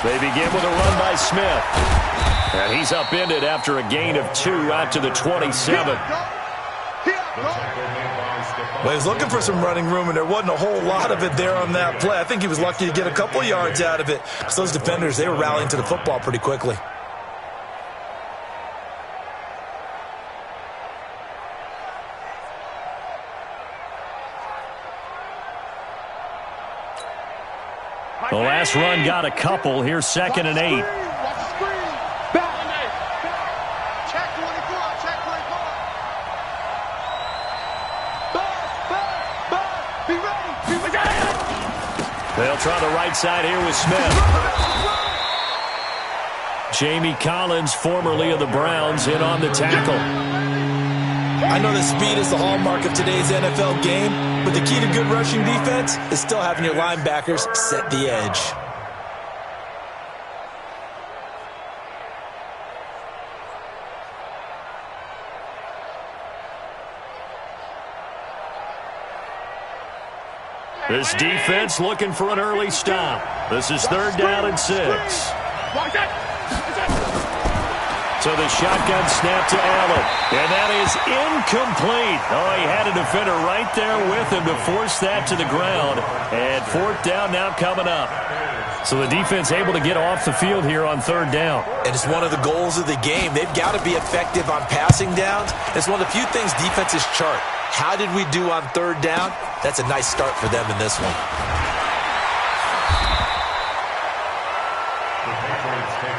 They begin with a run by Smith. And he's upended after a gain of 2 out to the 27. Well, he was looking for some running room, and there wasn't a whole lot of it there on that play. I think he was lucky to get a couple of yards out of it, because those defenders, they were rallying to the football pretty quickly. The last run got a couple. Here's 2nd and 8. They'll try the right side here with Smith. Jamie Collins, formerly of the Browns, in on the tackle. I know that speed is the hallmark of today's NFL game, but the key to good rushing defense is still having your linebackers set the edge. This defense looking for an early stop. This is 3rd down and 6. So the shotgun snap to Allen. And that is incomplete. Oh, he had a defender right there with him to force that to the ground. And 4th down now coming up. So the defense able to get off the field here on 3rd down. And it's one of the goals of the game. They've got to be effective on passing downs. It's one of the few things defenses chart. How did we do on 3rd down? That's a nice start for them in this one.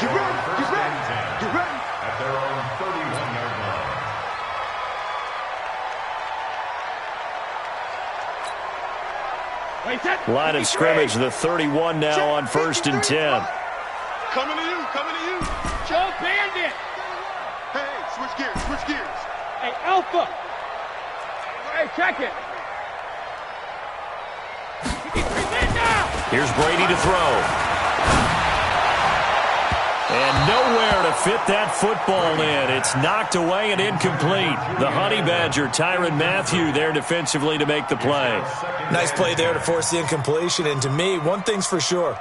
Get ready, get ready, get ready. At their own 31-yard line. Line of scrimmage, the 31 now on 1st and 10. Coming to you, coming to you. Joe Bandit. Hey, switch gears, switch gears. Hey, Alpha. Hey, check it. Here's Brady to throw. And nowhere to fit that football in. It's knocked away and incomplete. The Honey Badger, Tyrann Mathieu, there defensively to make the play. Nice play there to force the incompletion. And to me, one thing's for sure.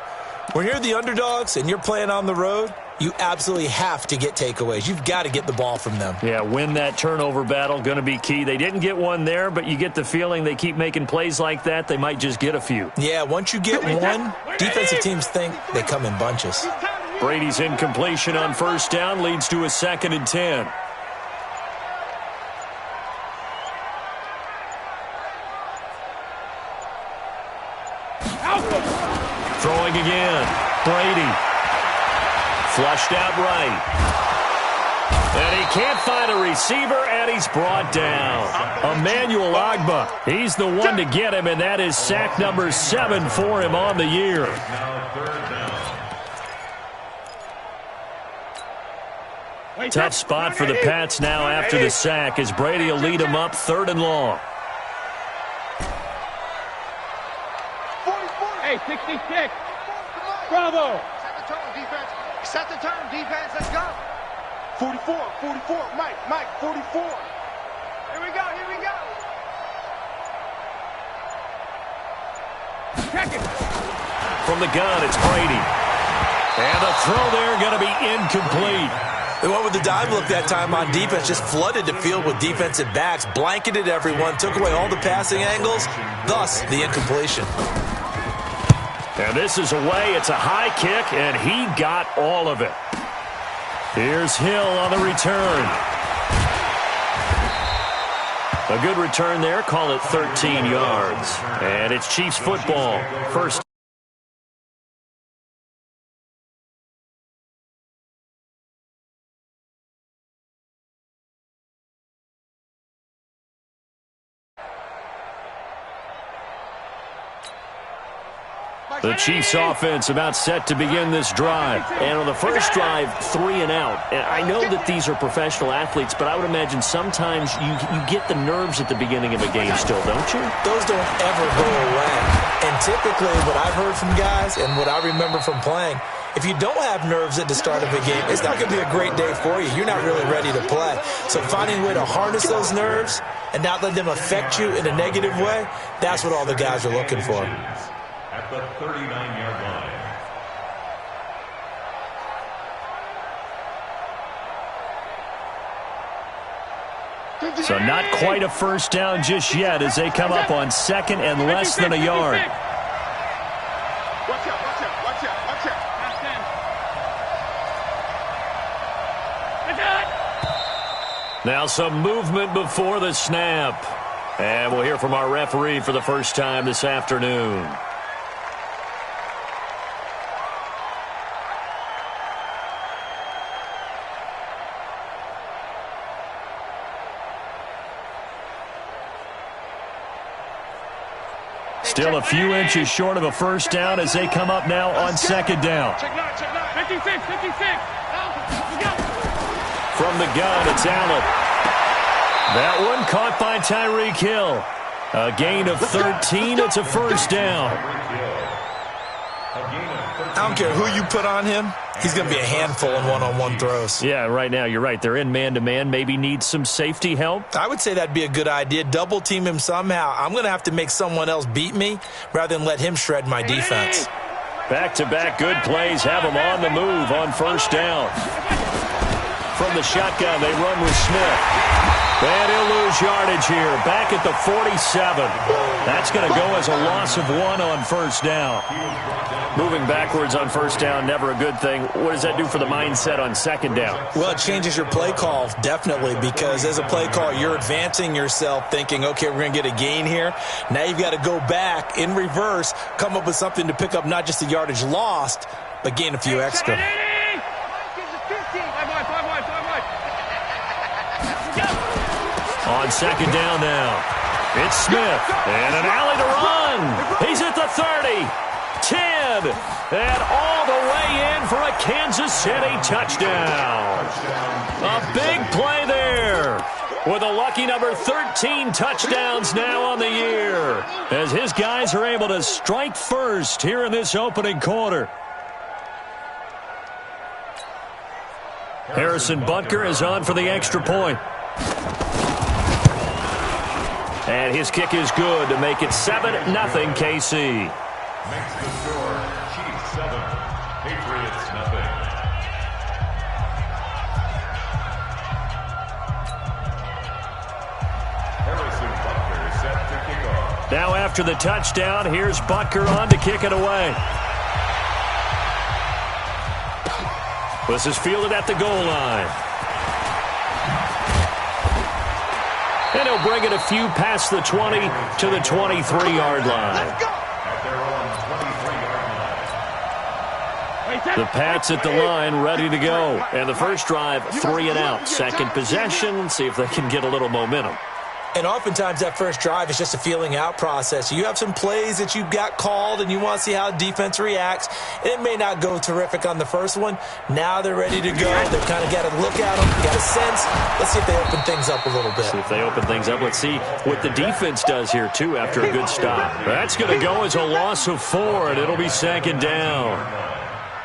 When you're the underdogs and you're playing on the road, you absolutely have to get takeaways. You've got to get the ball from them. Yeah, win that turnover battle, going to be key. They didn't get one there, but you get the feeling they keep making plays like that, they might just get a few. Yeah, once you get one, defensive teams think they come in bunches. Brady's incompletion on 1st down leads to a 2nd and 10. Throwing again. Brady. Flushed out right. And he can't find a receiver, and he's brought down. Emmanuel Ogbah. He's the one to get him, and that is sack number 7 for him on the year. Tough spot for the Pats now after the sack as Brady will lead them up 3rd and long. Hey, 66. Bravo. Set the tone, defense. Set the tone, defense. Let's go. 44, 44. Mike, 44. Here we go, here we go. Check it. From the gun, it's Brady. And the throw there going to be incomplete. They went with the dive look that time on defense, just flooded the field with defensive backs, blanketed everyone, took away all the passing angles, thus the incompletion. And this is away. It's a high kick, and he got all of it. Here's Hill on the return. A good return there. Call it 13 yards. And it's Chiefs football. First. The Chiefs offense about set to begin this drive. And on the first drive, 3 and out. And I know that these are professional athletes, but I would imagine sometimes you get the nerves at the beginning of a game still, don't you? Those don't ever go away. And typically what I've heard from guys and what I remember from playing, if you don't have nerves at the start of a game, it's not going to be a great day for you. You're not really ready to play. So finding a way to harness those nerves and not let them affect you in a negative way, that's what all the guys are looking for. At the 39-yard line. So not quite a first down just yet as they come up on second and less than a yard. Watch out, watch out, watch out, watch out. Now some movement before the snap. And we'll hear from our referee for the first time this afternoon. Still a few inches short of a first down as they come up now on second down. Check 56, 56. From the gun, it's Allen. That one caught by Tyreek Hill. A gain of 13. It's a first down. I don't care who you put on him. He's going to be a handful in one-on-one throws. Yeah, right now, you're right. They're in man-to-man. Maybe need some safety help. I would say that'd be a good idea. Double team him somehow. I'm going to have to make someone else beat me rather than let him shred my defense. Back-to-back good plays have them on the move on first down. From the shotgun, they run with Smith. And he'll lose yardage here. Back at the 47. That's going to go as a loss of 1 on first down. Moving backwards on first down, never a good thing. What does that do for the mindset on second down? Well, it changes your play call, definitely, because as a play call, you're advancing yourself thinking, okay, we're going to get a gain here. Now you've got to go back in reverse, come up with something to pick up not just the yardage lost, but gain a few extra. On second down now, it's Smith, and an alley to run. He's at the 30, 10, and all the way in for a Kansas City touchdown. A big play there with a lucky number 13 touchdowns now on the year as his guys are able to strike first here in this opening quarter. Harrison Butker is on for the extra point. And his kick is good to make it 7-0 KC. Makes the score Chiefs 7, Patriots 0. Harrison Butker set to kick off. Now after the touchdown, here's Butker on to kick it away. This is fielded at the goal line. And he'll bring it a few past the 20 to the 23-yard line. At their own 23-yard line. The Pats at the line, ready to go. And the first drive, 3 and out. Second possession, see if they can get a little momentum. And oftentimes that first drive is just a feeling out process. You have some plays that you've got called and you want to see how the defense reacts. It may not go terrific on the first one. Now they're ready to go. They've kind of got to look at them, got a sense. Let's see if they open things up a little bit. See if they open things up. Let's see what the defense does here, too, after a good stop. That's going to go as a loss of 4, and it'll be second down.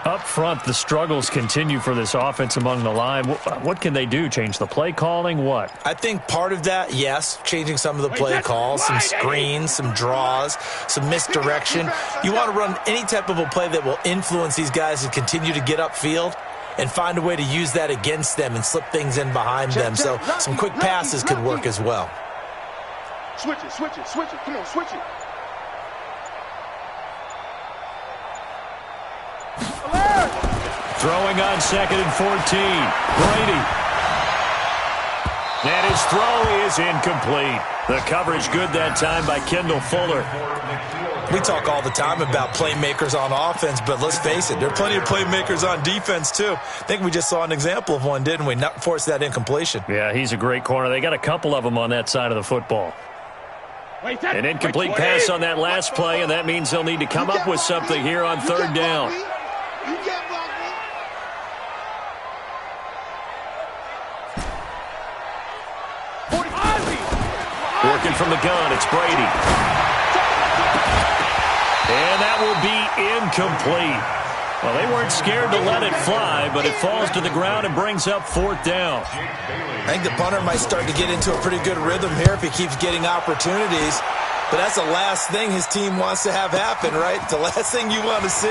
Up front, the struggles continue for this offense among the line. What can they do? Change the play calling? What? I think part of that, yes, changing some of the play calls, some screens, some draws, some misdirection. You want to run any type of a play that will influence these guys to continue to get upfield and find a way to use that against them and slip things in behind them. So some quick passes could work as well. Switch it, switch it, switch it. Come on, switch it. Throwing on second and 14. Brady. And his throw is incomplete. The coverage good that time by Kendall Fuller. We talk all the time about playmakers on offense, but let's face it, there are plenty of playmakers on defense too. I think we just saw an example of one, didn't we? Not force that incompletion. Yeah, he's a great corner. They got a couple of them on that side of the football. An incomplete pass on that last play, and that means they'll need to come up with something here on third down. Working from the gun, it's Brady. And that will be incomplete. Well, they weren't scared to let it fly, but it falls to the ground and brings up fourth down. I think the punter might start to get into a pretty good rhythm here if he keeps getting opportunities. But that's the last thing his team wants to have happen, right? The last thing you want to see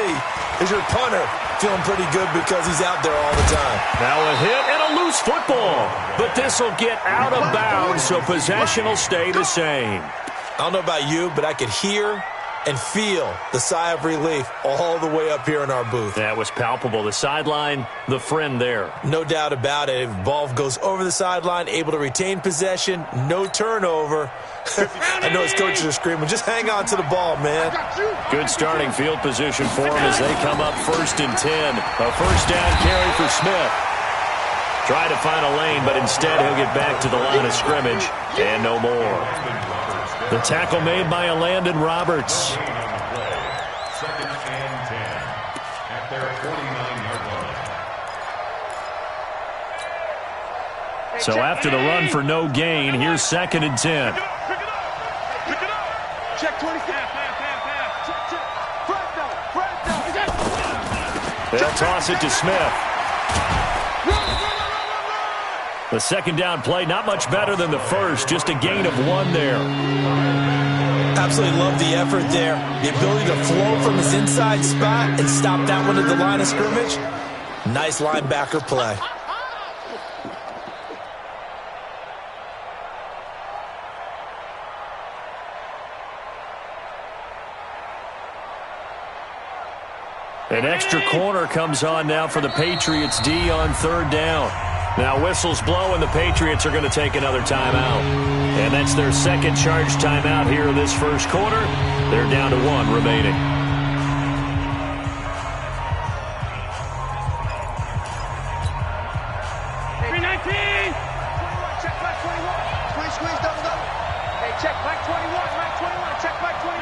is your punter feeling pretty good because he's out there all the time. Now a hit and a loose football. But this will get out of bounds, so possession will stay the same. I don't know about you, but I could hear and feel the sigh of relief all the way up here in our booth. That was palpable. The sideline, the friend there. No doubt about it. If the ball goes over the sideline, able to retain possession, no turnover. I know his coaches are screaming, just hang on to the ball, man. Good starting field position for him as they come up 1st and 10. A first down carry for Smith. Try to find a lane, but instead he'll get back to the line of scrimmage and no more. The tackle made by Landon Roberts. Second and 10 at their 49-yard line. So after the run for no gain, here's 2nd and 10. Check 20. They'll toss it to Smith. The second down play, not much better than the first, just a gain of 1 there. Absolutely love the effort there. The ability to flow from his inside spot and stop that one at the line of scrimmage. Nice linebacker play. An extra corner comes on now for the Patriots D on 3rd down. Now whistles blow and the Patriots are going to take another timeout. And that's their second charge timeout here in this first quarter. They're down to 1 remaining. Check back 21. Squeeze, double. Hey, check back 21. Check back 21.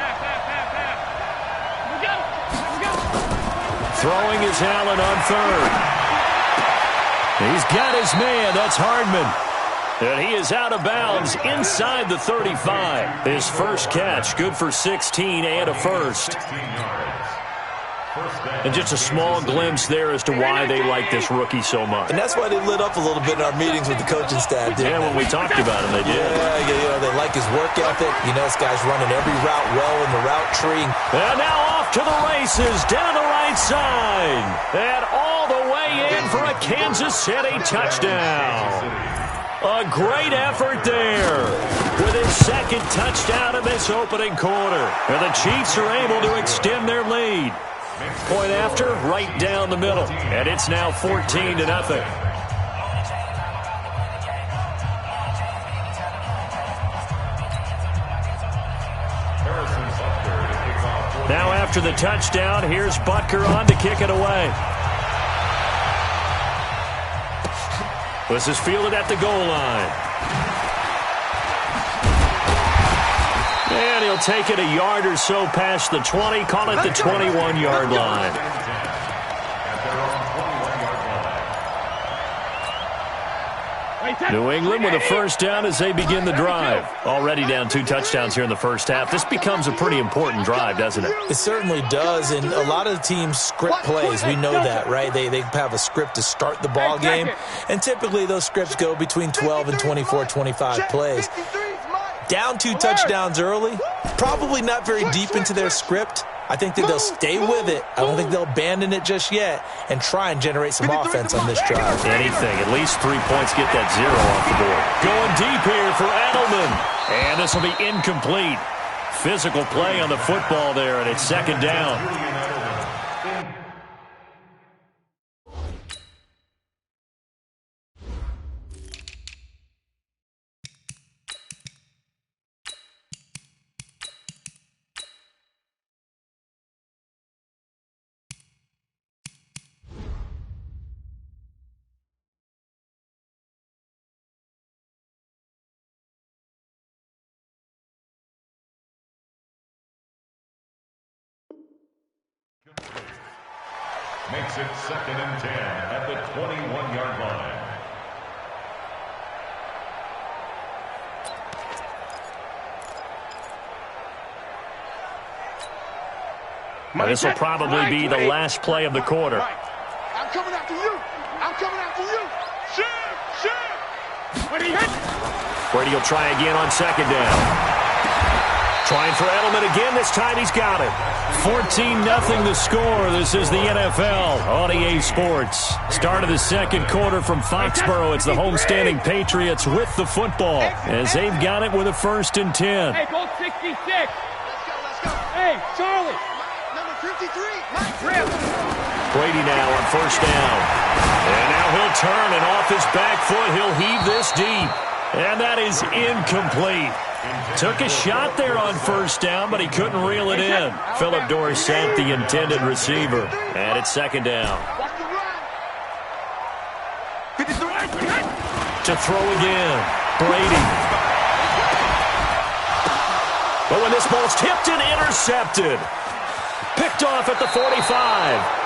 We go. Throwing is Allen on 3rd. He's got his man. That's Hardman. And he is out of bounds inside the 35. His first catch, good for 16 and a first. And just a small glimpse there as to why they like this rookie so much. And that's why they lit up a little bit in our meetings with the coaching staff, didn't Yeah, they? when we talked about him, they did. Yeah, they like his work ethic. This guy's running every route well in the route tree. And now off to the races, down the right side. And all the way in for a Kansas City touchdown. A great effort there with his second touchdown in this opening quarter. And the Chiefs are able to extend their lead. Point after, right down the middle. And it's now 14-0. Now after the touchdown, here's Butker on to kick it away. This is fielded at the goal line. And he'll take it a yard or so past the 20, call it the 21-yard line. New England with a first down as they begin the drive. Already down 2 touchdowns here in the first half. This becomes a pretty important drive, doesn't it? It certainly does, and a lot of the teams script plays. We know that, right? They have a script to start the ball game, and typically those scripts go between 12 and 24, 25 plays. Down 2 touchdowns early, probably not very deep into their script. I think that they'll stay with it. I don't think they'll abandon it just yet and try and generate some offense on this drive. Anything. At least 3 points, get that 0 off the board. Going deep here for Edelman. And this will be incomplete. Physical play on the football there, and it's 2nd down. Makes it 2nd and 10 at the 21-yard line. This will probably be the last play of the quarter. I'm coming after you. Shoot. Brady will try again on 2nd down. Trying for Edelman again. This time he's got it. 14-0 the score. This is the NFL on EA Sports. Start of the second quarter from Foxborough. It's the homestanding Patriots with the football as they've got it with a 1st and 10. Hey, go 66. Let's go. Hey, Charlie. Number 53, Mike. Brady now on 1st down. And now he'll turn, and off his back foot, he'll heave this deep. And that is incomplete. Took a shot there on 1st down, but he couldn't reel it in. Philip Dorsett, the intended receiver. And it's 2nd down. Watch the run. 53. To throw again. Brady. But when this ball's tipped and intercepted. Picked off at the 45.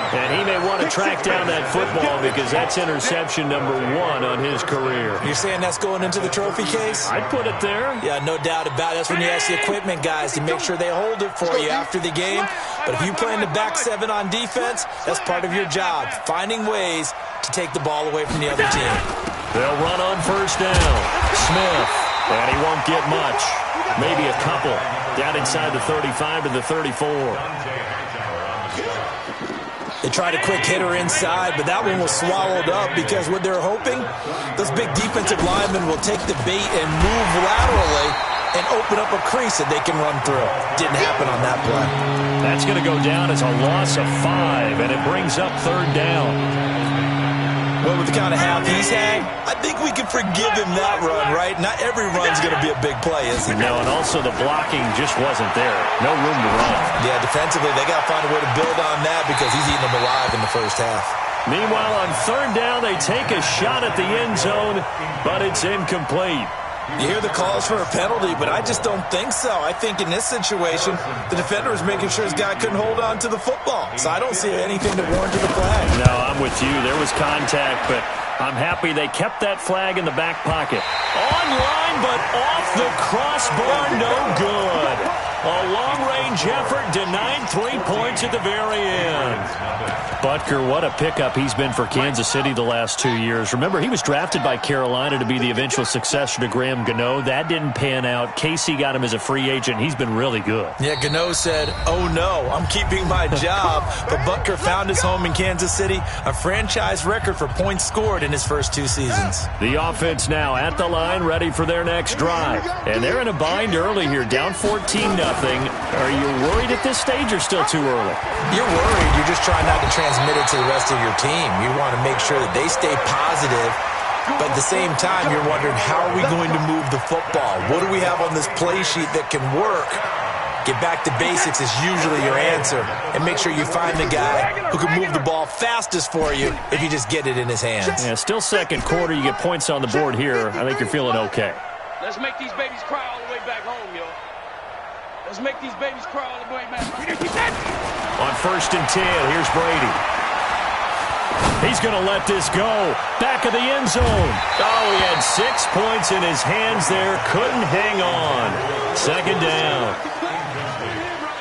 And he may want to track down that football because that's interception number 1 on his career. You're saying that's going into the trophy case? I'd put it there. Yeah, no doubt about it. That's when you ask the equipment guys to make sure they hold it for you after the game. But if you play in the back 7 on defense, that's part of your job, finding ways to take the ball away from the other team. They'll run on 1st down. Smith. And he won't get much. Maybe a couple. Down inside the 35 to the 34. They tried a quick hitter inside, but that one was swallowed up because what they're hoping, those big defensive linemen will take the bait and move laterally and open up a crease that they can run through. Didn't happen on that play. That's going to go down as a loss of 5, and it brings up 3rd down. Well, with the kind of half he's had, I think we can forgive him that run, right? Not every run's going to be a big play, is it? No, and also the blocking just wasn't there. No room to run. Yeah, defensively, they got to find a way to build on that because he's eating them alive in the 1st half. Meanwhile, on 3rd down, they take a shot at the end zone, but it's incomplete. You hear the calls for a penalty, but I just don't think so. I think in this situation, the defender was making sure his guy couldn't hold on to the football. So I don't see anything that warranted the flag. No, I'm with you. There was contact, but I'm happy they kept that flag in the back pocket. Online, but off the crossbar, no good. A long-range effort denied 3 points at the very end. Butker, what a pickup he's been for Kansas City the last 2 years. Remember, he was drafted by Carolina to be the eventual successor to Graham Gano. That didn't pan out. Casey got him as a free agent. He's been really good. Yeah, Gano said, oh no, I'm keeping my job. But Butker found his home in Kansas City, a franchise record for points scored in his first 2 seasons. The offense now at the line, ready for their next drive. And they're in a bind early here, down 14-0. Are you worried at this stage or still too early? You're worried. You're just trying not to transmit it to the rest of your team. You want to make sure that they stay positive, but at the same time, you're wondering, how are we going to move the football? What do we have on this play sheet that can work? Get back to basics is usually your answer, and make sure you find the guy who can move the ball fastest for you if you just get it in his hands. Yeah, still second quarter. You get points on the board here. I think you're feeling okay. Let's make these babies cry all the way back home, yo. Let's make these babies cry all the way back home. On 1st and 10, here's Brady. He's going to let this go. Back of the end zone. Oh, he had 6 points in his hands there. Couldn't hang on. 2nd down.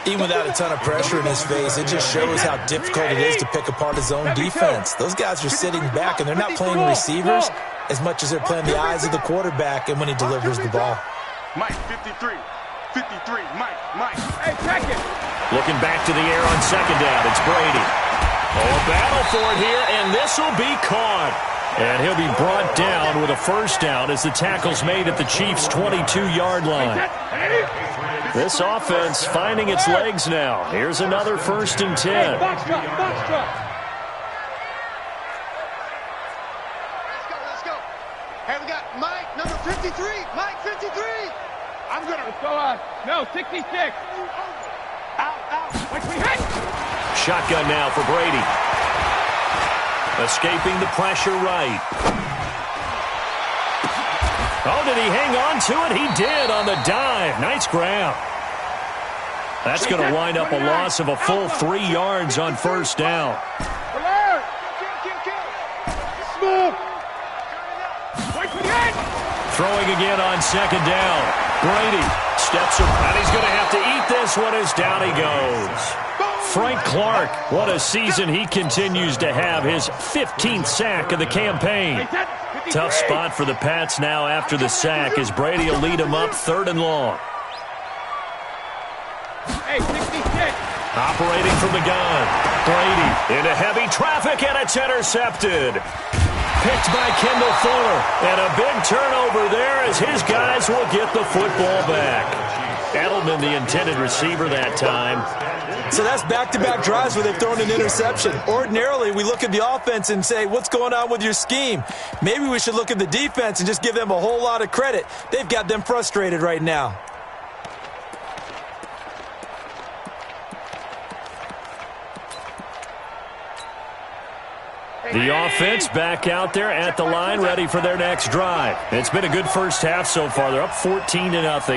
Even without a ton of pressure in his face, it just shows how difficult it is to pick apart his own defense. Those guys are sitting back, and they're not playing receivers as much as they're playing the eyes of the quarterback and when he delivers the ball. Mike, 53. 53, Mike. Hey, check it. Looking back to the air on 2nd down. It's Brady. Oh, a battle for it here, and this will be caught. And he'll be brought down with a 1st down as the tackle's made at the Chiefs' 22-yard line. This offense finding its legs now. Here's another 1st and 10. Box truck. Let's go. Hey, we got Mike, number 53. Mike, 53. I'm going to... Let's go on. No, 66. Out. Wait, we hit. Shotgun now for Brady. Escaping the pressure right. Oh, did he hang on to it? He did on the dive. Nice grab. That's going to wind up a loss of a full 3 yards on 1st down. Alert. Smooth. Wait, we hit. Throwing again on 2nd down. Brady steps up, and he's going to have to eat this one as down he goes. Frank Clark, what a season he continues to have. His 15th sack of the campaign. Tough spot for the Pats now after the sack as Brady will lead him up 3rd and long. Hey, 66. Operating from the gun. Brady into heavy traffic, and it's intercepted. Picked by Kendall Fuller. And a big turnover there as his guys will get the football back. Edelman, the intended receiver that time. So that's back-to-back drives where they've thrown an interception. Ordinarily, we look at the offense and say, what's going on with your scheme? Maybe we should look at the defense and just give them a whole lot of credit. They've got them frustrated right now. The offense back out there at the line, ready for their next drive. It's been a good first half so far. They're up 14-0.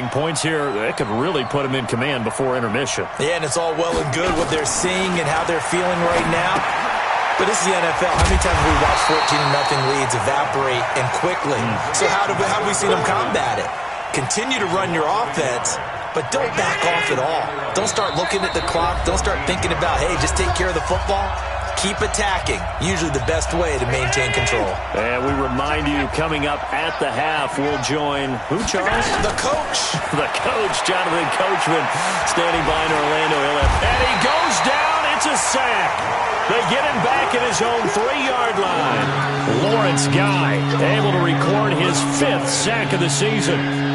Points here, that could really put them in command before intermission. Yeah, and it's all well and good what they're seeing and how they're feeling right now. But this is the NFL. How many times have we watched 14-0 leads evaporate and quickly? So how have we seen them combat it? Continue to run your offense, but don't back off at all. Don't start looking at the clock. Don't start thinking about, hey, just take care of the football. Keep attacking. Usually the best way to maintain control. And we remind you, coming up at the half, we'll join, who, Charles? The coach. The coach, Jonathan Coachman, standing by in Orlando. And he goes down. It's a sack. They get him back at his own 3-yard line. Lawrence Guy able to record his 5th sack of the season.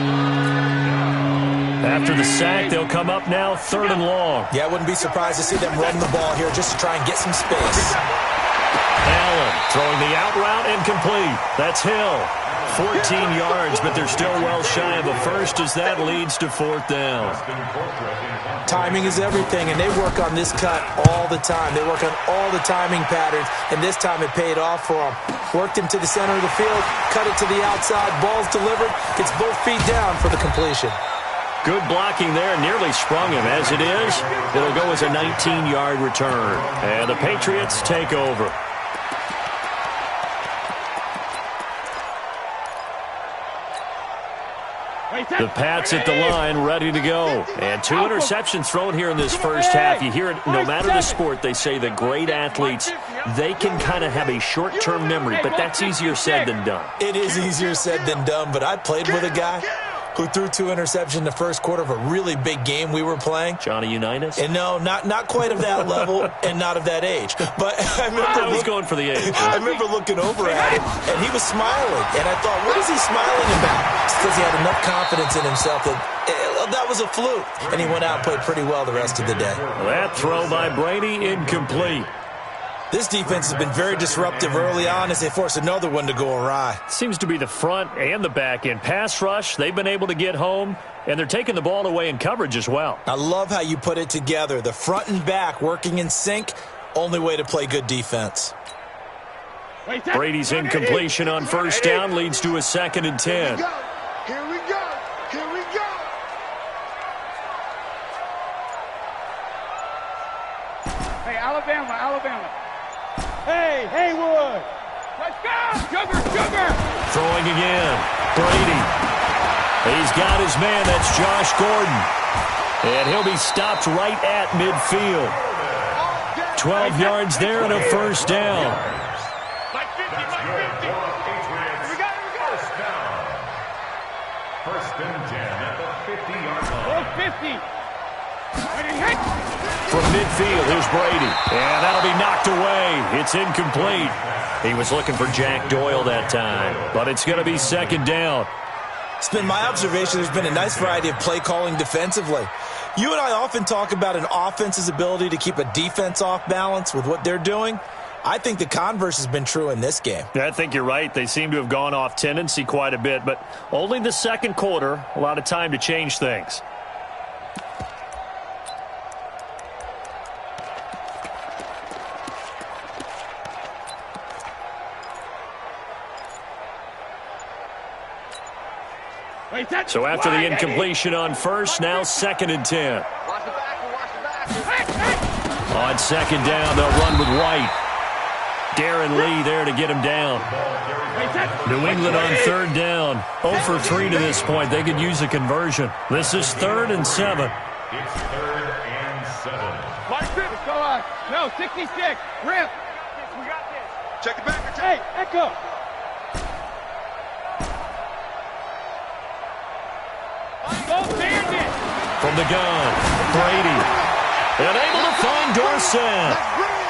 After the sack, they'll come up now 3rd and long. Yeah, I wouldn't be surprised to see them run the ball here just to try and get some space. Allen throwing the out route incomplete. That's Hill. 14 yards, but they're still well shy of a first as that leads to 4th down. Timing is everything, and they work on this cut all the time. They work on all the timing patterns, and this time it paid off for them. Worked him to the center of the field, cut it to the outside, ball's delivered, gets both feet down for the completion. Good blocking there, nearly sprung him. As it is, it'll go as a 19-yard return. And the Patriots take over. The Pats at the line, ready to go. And 2 interceptions thrown here in this first half. You hear it, no matter the sport, they say the great athletes, they can kind of have a short-term memory, but that's easier said than done. It is easier said than done, but I played with a guy who threw 2 interceptions in the first quarter of a really big game we were playing. Johnny Unitas? And no, not quite of that level and not of that age. But I was going for the age. I remember looking over at him, and he was smiling. And I thought, what is he smiling about? It's because he had enough confidence in himself that was a fluke. And he went out and played pretty well the rest of the day. That throw by Brady, incomplete. This defense has been very disruptive early on as they force another one to go awry. Seems to be the front and the back end. Pass rush, they've been able to get home, and they're taking the ball away in coverage as well. I love how you put it together. The front and back working in sync, only way to play good defense. Brady's incompletion on first down leads to a 2nd and 10. Here we go. Here we go. Hey, Alabama. Hey, Haywood. Let's go. Sugar. Throwing again. Brady. He's got his man. That's Josh Gordon. And he'll be stopped right at midfield. 12 yards there and a first down. Like 50. Here we go. First and 10 at the 50-yard line. 50. From midfield, here's Brady. And that'll be knocked away. It's incomplete. He was looking for Jack Doyle that time. But it's going to be 2nd down. It's been my observation there's been a nice variety of play calling defensively. You and I often talk about an offense's ability to keep a defense off balance with what they're doing. I think the converse has been true in this game. I think you're right. They seem to have gone off tendency quite a bit, but only the second quarter, a lot of time to change things. So after the incompletion on first, now 2nd and 10. Watch the back. On 2nd down, they'll run with White. Darren Lee there to get him down. New England on 3rd down. 0 for 3 to this point. They could use a conversion. This is 3rd and 7. It's 3rd and 7. Go on. No, 66. Rip. We got this. Check it back. Hey, Echo. From the gun, Brady. And able to find Dorsett.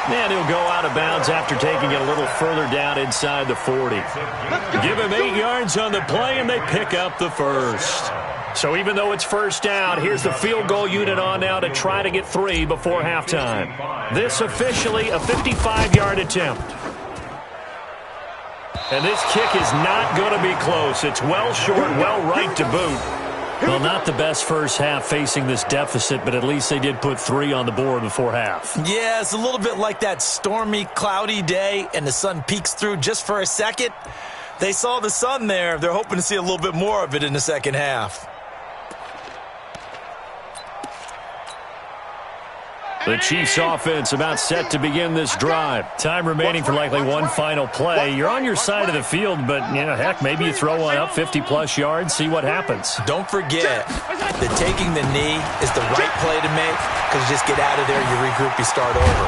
And he'll go out of bounds after taking it a little further down inside the 40. Give him 8 yards on the play, and they pick up the first. So even though it's first down, here's the field goal unit on now to try to get 3 before halftime. This officially a 55-yard attempt. And this kick is not going to be close. It's well short, well right to boot. Well, not the best first half facing this deficit, but at least they did put 3 on the board before half. Yeah, it's a little bit like that stormy, cloudy day, and the sun peeks through just for a second. They saw the sun there. They're hoping to see a little bit more of it in the second half. The Chiefs offense about set to begin this drive. Time remaining for likely one final play. You're on your side of the field, but, you know, heck, maybe you throw one up 50-plus yards, see what happens. Don't forget that taking the knee is the right play to make because you just get out of there, you regroup, you start over.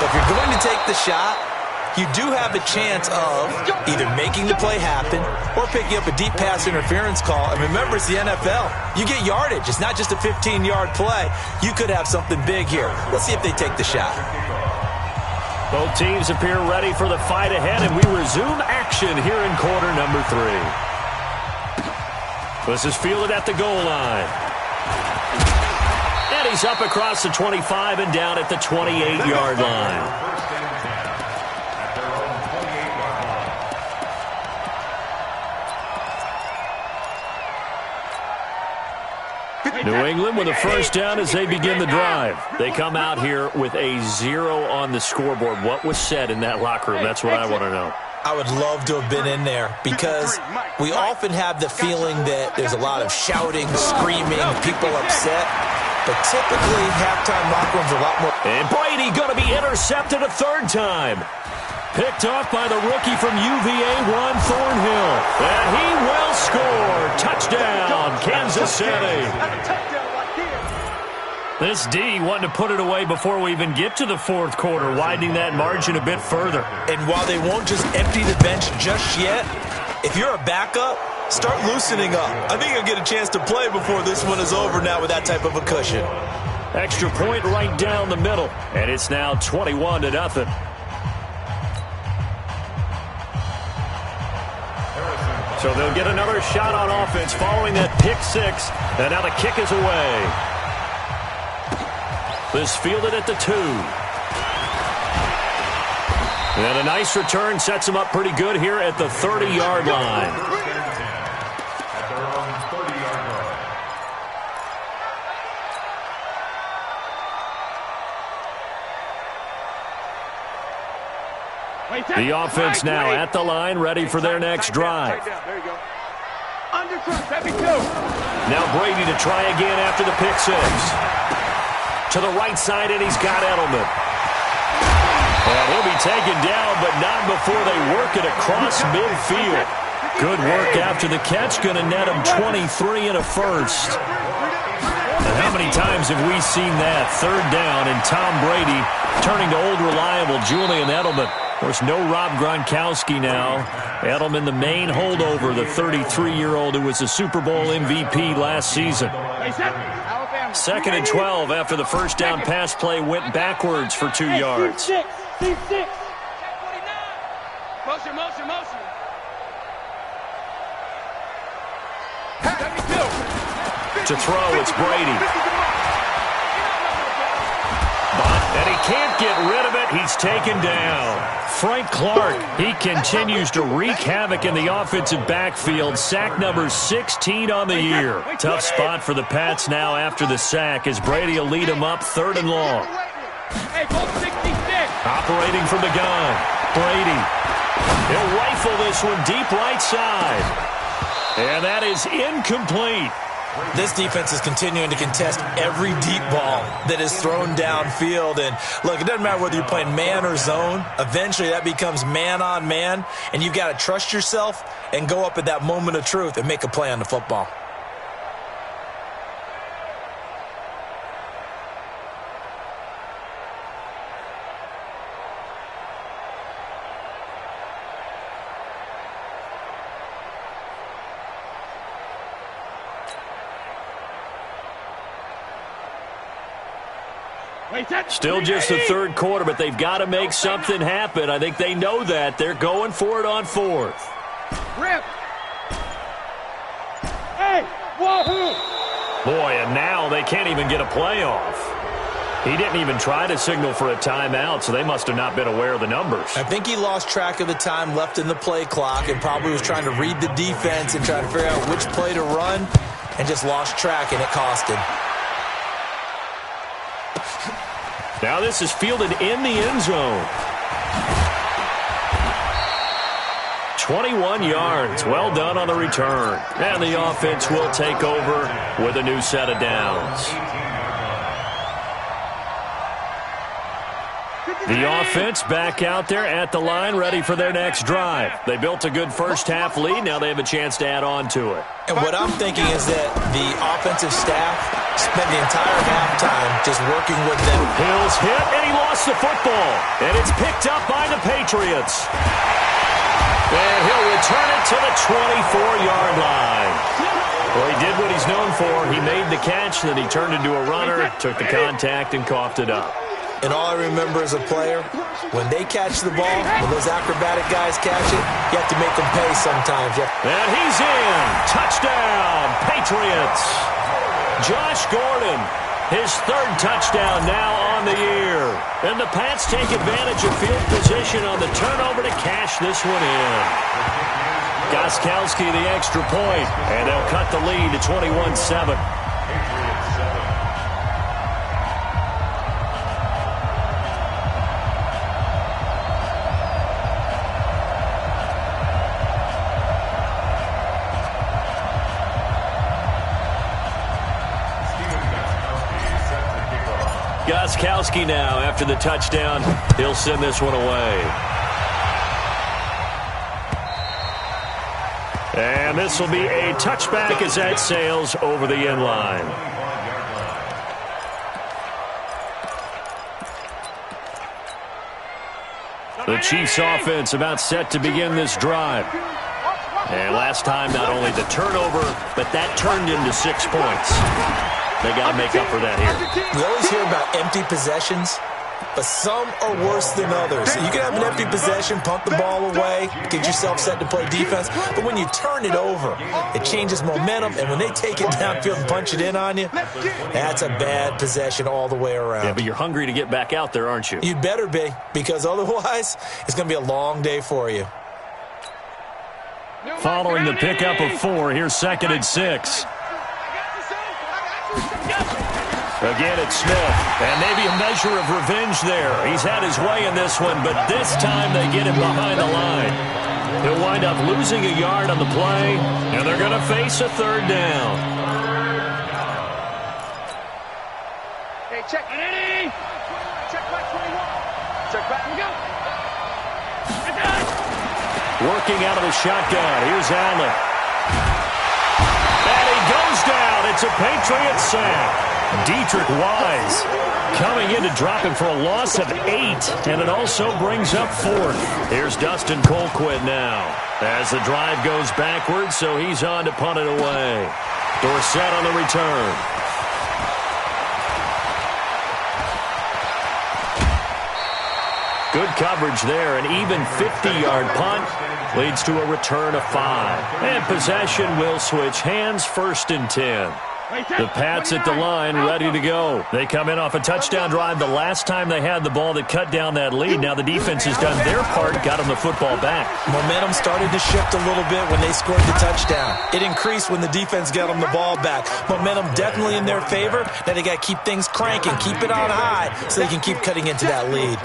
But if you're going to take the shot, you do have a chance of either making the play happen or picking up a deep pass interference call. And remember, it's the NFL. You get yardage. It's not just a 15-yard play. You could have something big here. Let's see if they take the shot. Both teams appear ready for the fight ahead, and we resume action here in quarter number 3. This is fielded at the goal line. And he's up across the 25 and down at the 28-yard line. New England with a first down as they begin the drive. They come out here with a 0 on the scoreboard. What was said in that locker room? That's what I want to know. I would love to have been in there because we often have the feeling that there's a lot of shouting, screaming, people upset. But typically, halftime locker rooms are a lot more. And Brady going to be intercepted a third time. Picked off by the rookie from UVA, Juan Thornhill. And he will score. Touchdown, Kansas City. This D wanted to put it away before we even get to the fourth quarter, widening that margin a bit further. And while they won't just empty the bench just yet, if you're a backup, start loosening up. I think you'll get a chance to play before this one is over now with that type of a cushion. Extra point right down the middle. And it's now 21-0. So they'll get another shot on offense following that pick 6. And now the kick is away. This fielded at the 2. And a nice return sets him up pretty good here at the 30-yard line. The offense now at the line, ready for their next drive. Now Brady to try again after the pick 6. To the right side, and he's got Edelman. And he'll be taken down, but not before they work it across midfield. Good work after the catch, going to net him 23 and a first. And how many times have we seen that? Third down, and Tom Brady turning to old reliable Julian Edelman. Of course, no Rob Gronkowski now. Edelman, the main holdover, the 33-year-old who was a Super Bowl MVP last season. 2nd and 12 after the first down pass play went backwards for 2 yards. Motion. To throw, it's Brady. And he can't get rid of it. He's taken down. Frank Clark, he continues to wreak havoc in the offensive backfield. Sack number 16 on the year. Tough spot for the Pats now after the sack as Brady will lead him up 3rd and long. Operating from the gun, Brady. He'll rifle this one deep right side. And that is incomplete. This defense is continuing to contest every deep ball that is thrown downfield. And, look, it doesn't matter whether you're playing man or zone. Eventually that becomes man on man, and you've got to trust yourself and go up at that moment of truth and make a play on the football. Still just the third quarter, but they've got to make something happen. I think they know that. They're going for it on fourth. Rip. Hey, wahoo! Boy, and now they can't even get a playoff. He didn't even try to signal for a timeout, so they must have not been aware of the numbers. I think he lost track of the time left in the play clock and probably was trying to read the defense and try to figure out which play to run and just lost track, and it cost him. Now this is fielded in the end zone. 21 yards. Well done on the return. And the offense will take over with a new set of downs. The offense back out there at the line, ready for their next drive. They built a good first-half lead. Now they have a chance to add on to it. And what I'm thinking is that the offensive staff spent the entire halftime just working with them. Hill's hit, and he lost the football. And it's picked up by the Patriots. And he'll return it to the 24-yard line. Well, he did what he's known for. He made the catch, then he turned into a runner, took the contact, and coughed it up. And all I remember as a player, when they catch the ball, when those acrobatic guys catch it, you have to make them pay sometimes. And he's in. Touchdown, Patriots. Josh Gordon, his third touchdown now on the year. And the Pats take advantage of field position on the turnover to cash this one in. Gostkowski the extra point, and they'll cut the lead to 21-7. Gostkowski now, after the touchdown, he'll send this one away. And this will be a touchback as that sails over the end line. The Chiefs offense about set to begin this drive. And last time, not only the turnover, but that turned into 6 points. They got to make up for that here. We always hear about empty possessions, but some are worse than others. You can have an empty possession, punt the ball away, get yourself set to play defense, but when you turn it over, it changes momentum, and when they take it downfield and punch it in on you, that's a bad possession all the way around. Yeah, but you're hungry to get back out there, aren't you? You'd better be, because otherwise, it's going to be a long day for you. Following the pickup of 4, here's 2nd and 6. Again, it's Smith, and maybe a measure of revenge there. He's had his way in this one, but this time they get him behind the line. He'll wind up losing a yard on the play, and they're going to face a third down. Hey, check. Check back 21. Check back. We go. Working out of the shotgun. Here's Allen. And he goes down. It's a Patriots sack. Dietrich Wise coming in to drop him for a loss of 8, and it also brings up 4th. Here's Dustin Colquitt now as the drive goes backwards, so he's on to punt it away. Dorsett on the return. Good coverage there. An even 50-yard punt leads to a return of 5. And possession will switch hands, 1st and 10. The Pats at the line, ready to go. They come in off a touchdown drive the last time they had the ball that cut down that lead. Now the defense has done their part, got them the football back. Momentum started to shift a little bit when they scored the touchdown. It increased when the defense got them the ball back. Momentum definitely in their favor. Now they got to keep things cranking, keep it on high so they can keep cutting into that lead.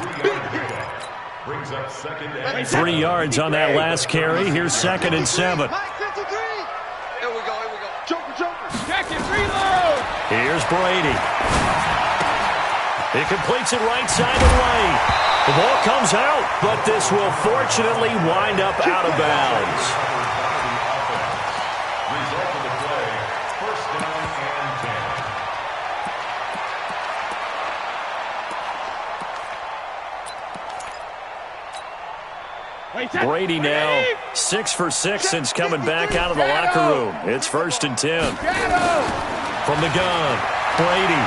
3 yards on that last carry. Here's 2nd and 7. Here we go. Joker. Jacket, reload! Here's Brady. He completes it right side and right. The ball comes out, but this will fortunately wind up out of bounds. Result of the play, 1st down and 10. Brady now 6 for 6 since coming back out of the locker room. It's 1st and 10. From the gun, Brady.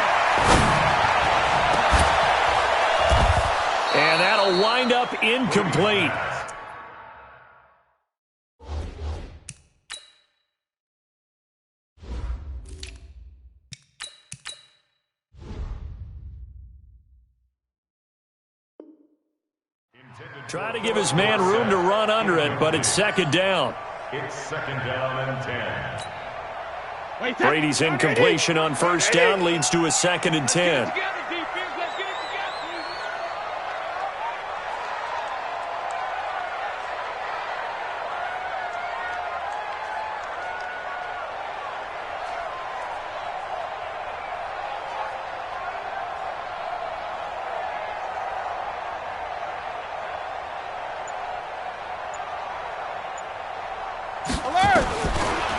It'll wind up incomplete. Try to give his man room to run under it, but it's second down. It's second down and 10. Brady's incompletion on first down leads to a 2nd and 10.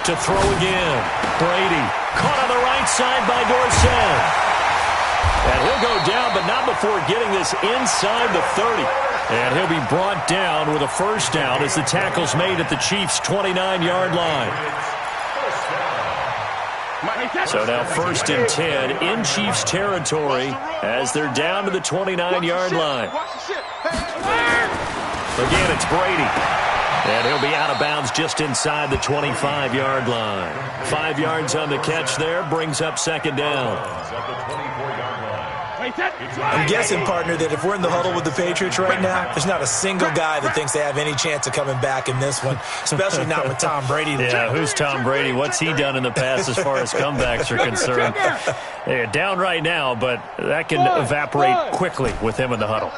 To throw again. Brady caught on the right side by Dorsett. And he'll go down, but not before getting this inside the 30. And he'll be brought down with a first down as the tackle's made at the Chiefs' 29-yard line. So now 1st and 10 in Chiefs territory as they're down to the 29-yard line. Again, it's Brady. And he'll be out of bounds just inside the 25-yard line. 5 yards on the catch there, brings up 2nd down. I'm guessing, partner, that if we're in the huddle with the Patriots right now, there's not a single guy that thinks they have any chance of coming back in this one, especially not with Tom Brady. Yeah, who's Tom Brady? What's he done in the past as far as comebacks are concerned? They're down right now, but that can evaporate quickly with him in the huddle.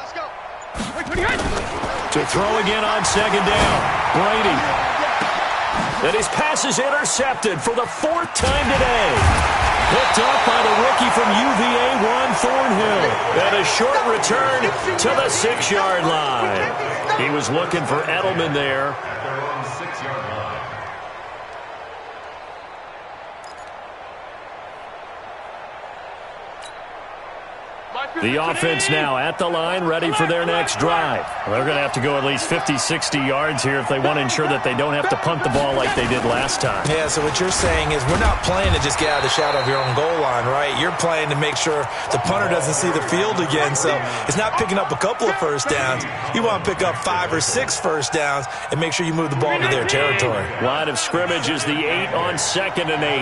To throw again on 2nd down. Brady. And his pass is intercepted for the 4th time today. Picked up by the rookie from UVA, Juan Thornhill. And a short return to the 6-yard line. He was looking for Edelman there. The offense now at the line, ready for their next drive. They're going to have to go at least 50, 60 yards here if they want to ensure that they don't have to punt the ball like they did last time. Yeah, so what you're saying is we're not playing to just get out of the shadow of your own goal line, right? You're playing to make sure the punter doesn't see the field again. So it's not picking up a couple of first downs. You want to pick up 5 or 6 first downs and make sure you move the ball to their territory. Line of scrimmage is the 8 on 2nd and 8.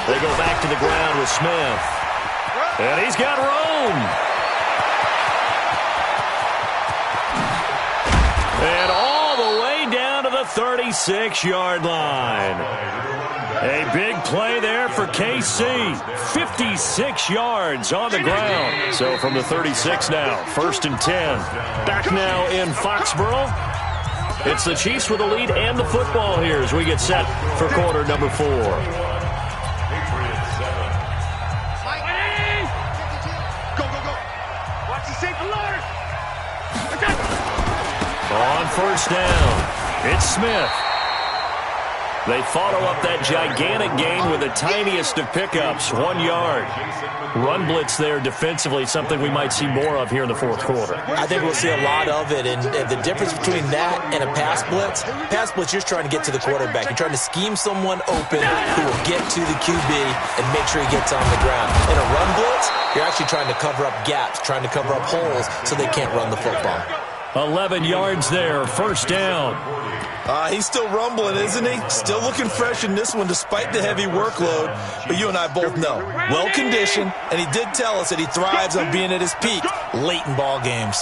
They go back to the ground with Smith. And he's got room. And all the way down to the 36-yard line. A big play there for KC. 56 yards on the ground. So from the 36 now, 1st and 10. Back now in Foxborough. It's the Chiefs with the lead and the football here as we get set for quarter number 4. On first down, it's Smith. They follow up that gigantic gain with the tiniest of pickups, 1 yard. Run blitz there defensively, something we might see more of here in the 4th quarter. I think we'll see a lot of it, and the difference between that and a pass blitz, you're trying to get to the quarterback. You're trying to scheme someone open who will get to the QB and make sure he gets on the ground. In a run blitz, you're actually trying to cover up gaps, trying to cover up holes so they can't run the football. 11 yards there, 1st down. He's still rumbling, isn't he? Still looking fresh in this one despite the heavy workload. But you and I both know, well-conditioned, and he did tell us that he thrives on being at his peak late in ball games.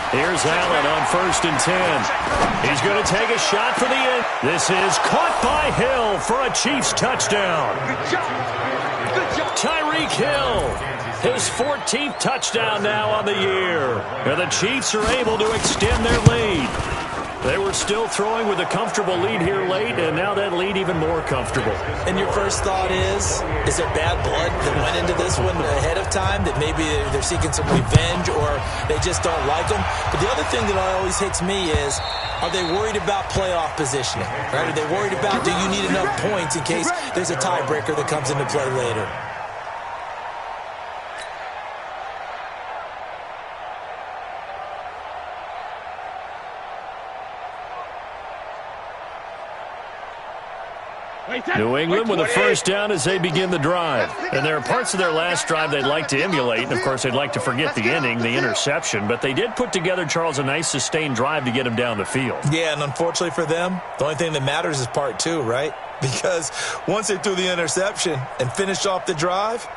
Here's Allen on 1st and 10. He's going to take a shot for the end. This is caught by Hill for a Chiefs touchdown. Tyreek Hill, his 14th touchdown now on the year. And the Chiefs are able to extend their lead. They were still throwing with a comfortable lead here late, and now that lead even more comfortable. And your first thought is there bad blood that went into this one ahead of time, that maybe they're seeking some revenge or they just don't like them? But the other thing that always hits me is, are they worried about playoff positioning? Right? Are they worried about, do you need enough points in case there's a tiebreaker that comes into play later? New England with a first down as they begin the drive. And there are parts of their last drive they'd like to emulate. And, of course, they'd like to forget the ending, the interception. But they did put together, Charles, a nice sustained drive to get them down the field. Yeah, and unfortunately for them, the only thing that matters is part two, right? Because once they threw the interception and finished off the drive,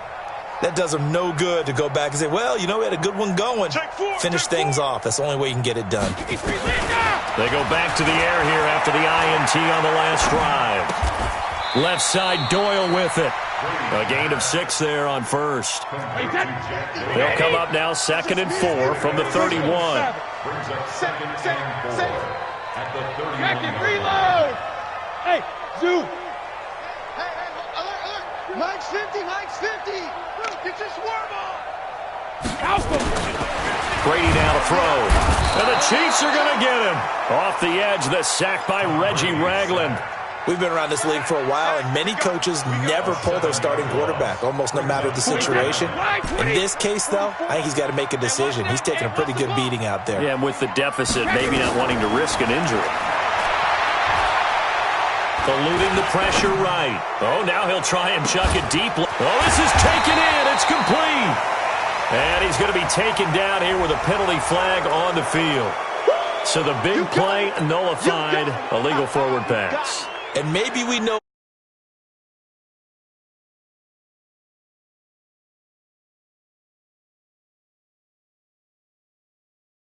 that does them no good to go back and say, well, you know, we had a good one going. Finish things off. That's the only way you can get it done. They go back to the air here after the INT on the last drive. Left side, Doyle with it. A gain of 6 there on first. They'll come up now 2nd and 4 from the 31. Brings up second and 4 at the 31. Jack it, reload! Hey, Zoo! Hey, alert! Mike's 50, Mike's 50! Get your swarm on! Brady now to throw. And the Chiefs are going to get him. Off the edge, the sack by Reggie Ragland. We've been around this league for a while, and many coaches never pull their starting quarterback, almost no matter the situation. In this case, though, I think he's got to make a decision. He's taking a pretty good beating out there. Yeah, and with the deficit, maybe not wanting to risk an injury. Eluding the pressure right. Oh, now he'll try and chuck it deep. Oh, this is taken in. It's complete. And he's going to be taken down here with a penalty flag on the field. So the big play nullified, a legal forward pass. And maybe we know